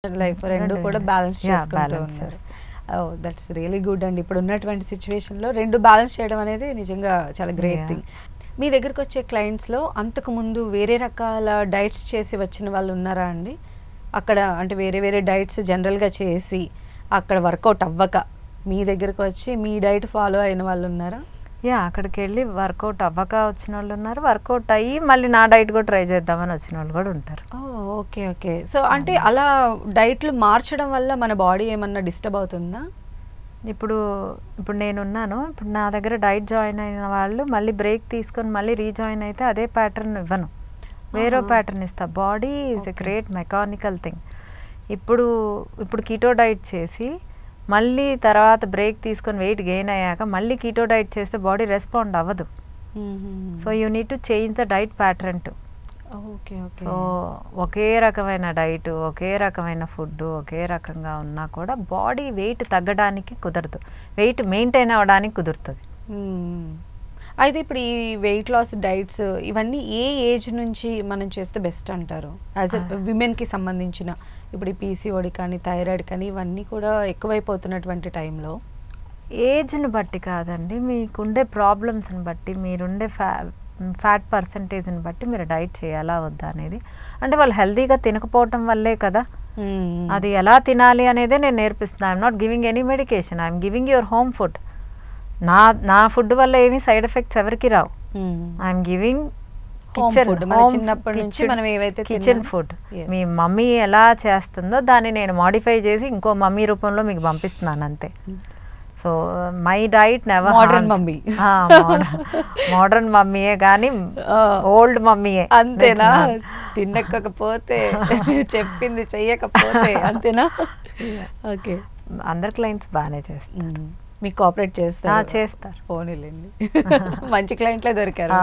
Life రెండు కూడా balance చేసుకుంటూ ఉన్నారు. దట్స్ రియలీ గుడ్ అండి. ఇప్పుడు ఉన్నటువంటి సిచ్యువేషన్లో రెండు బ్యాలెన్స్ చేయడం అనేది నిజంగా చాలా గ్రేట్ థింగ్. మీ దగ్గరకు వచ్చే క్లయింట్స్లో అంతకుముందు వేరే రకాల డైట్స్ చేసి వచ్చిన వాళ్ళు ఉన్నారా అండి? అక్కడ అంటే వేరే వేరే డైట్స్ జనరల్గా చేసి అక్కడ వర్కౌట్ అవ్వక మీ దగ్గరకు వచ్చి మీ డైట్ ఫాలో అయిన వాళ్ళు ఉన్నారా? అక్కడికి వెళ్ళి వర్కౌట్ అవ్వక వచ్చిన వాళ్ళు ఉన్నారు, వర్కౌట్ అయ్యి మళ్ళీ నా డైట్ కూడా ట్రై చేద్దామని వచ్చిన వాళ్ళు కూడా ఉంటారు. Okay okay. సో అంటే అలా డైట్లు మార్చడం వల్ల మన బాడీ ఏమన్నా డిస్టర్బ్ అవుతుందా? ఇప్పుడు నేనున్నాను, ఇప్పుడు నా దగ్గర డైట్ జాయిన్ అయిన వాళ్ళు మళ్ళీ బ్రేక్ తీసుకొని మళ్ళీ రీజాయిన్ అయితే అదే ప్యాటర్న్ ఇవ్వను, వేరే ప్యాటర్న్ ఇస్తా. Body is a great mechanical thing. ఇప్పుడు కీటో డైట్ చేసి మళ్ళీ తర్వాత బ్రేక్ తీసుకొని వెయిట్ గెయిన్ అయ్యాక మళ్ళీ కీటో డైట్ చేస్తే బాడీ రెస్పాండ్ అవ్వదు. So you need to change the diet pattern too. Okay okay. So ఒకే రకమైన డైట్, ఒకే రకమైన ఫుడ్, ఒకే రకంగా ఉన్నా కూడా బాడీ వెయిట్ తగ్గడానికి కుదరదు, వెయిట్ మెయింటైన్ అవ్వడానికి కుదురుతుంది. అయితే ఇప్పుడు ఈ వెయిట్ లాస్ డైట్స్ ఇవన్నీ ఏ ఏజ్ నుంచి మనం చేస్తే బెస్ట్ అంటారు? యాజ్ ఎ విమెన్కి సంబంధించిన ఇప్పుడు ఈ పీసీఓడి కానీ థైరాయిడ్ కానీ ఇవన్నీ కూడా ఎక్కువైపోతున్నటువంటి టైంలో ఏజ్ని బట్టి కాదండి, మీకుండే ప్రాబ్లమ్స్ని బట్టి, మీరుండే ఫ్యాట్ పర్సంటేజ్ని బట్టి మీరు డైట్ చేయాలా వద్దా అనేది. అంటే వాళ్ళు హెల్తీగా తినకపోవటం వల్లే కదా, అది ఎలా తినాలి అనేదే నేను నేర్పిస్తున్నాను. I'm not giving any medication, I'm giving your home food. నా ఫుడ్ వల్ల ఏమీ సైడ్ ఎఫెక్ట్స్ ఎవరికి రావు. I'm giving kitchen food. మీ మమ్మీ ఎలా చేస్తుందో దాన్ని నేను మాడిఫై చేసి ఇంకో మమ్మీ రూపంలో మీకు పంపిస్తున్నాను అంతే. So my diet never modern మమ్మీయే కానీ ఓల్డ్ మమ్మీయే. అంతేనా? తినకపోతే చెప్పింది చెయ్యకపోతే అంతేనా? ఓకే. అందరు క్లయింట్స్ బాగానే చేస్తారు, మీకు కోఆపరేట్ చేస్తారు. చేస్తారు. పోనీలేండి, మంచి క్లయింట్లే దొరికారు.